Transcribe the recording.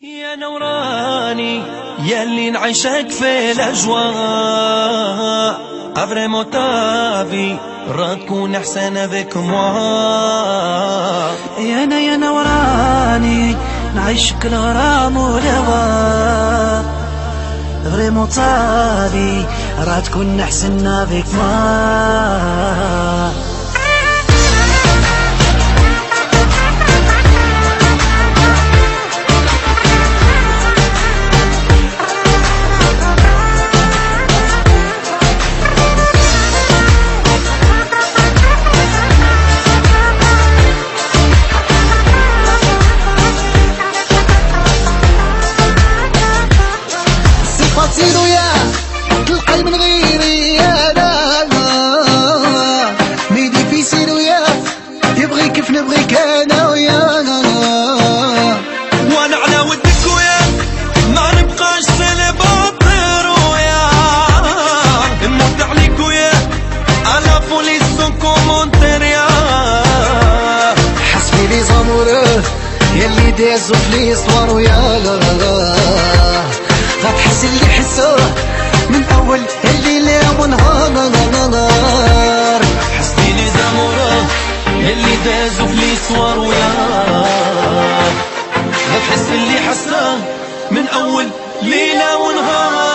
يا نوراني يلي نعيشك في الأجواء أفريمو تافي راه تكون أحسن افيك موا. يا نوراني نعيشك الغرام والهوى فريمون طابي راه تكون أحسن افيك موا. صيروا يا القلب من غيري يا لا ميدي في سيرو يا يبغي كيف نبغيك انا ويا وانا على ودك ويا ما نبقاش سلباطر ويا نموت عليك ويا على بوليس كومونتير يا حسبي لي زاموره يلي دازو في لي صوار ويا غتحس اللي حسوه من اول الليل ونهار. حسبي لي زاموره اللي دازو في لي صوار ويا غتحس اللي حساه من اول ليله ونهار.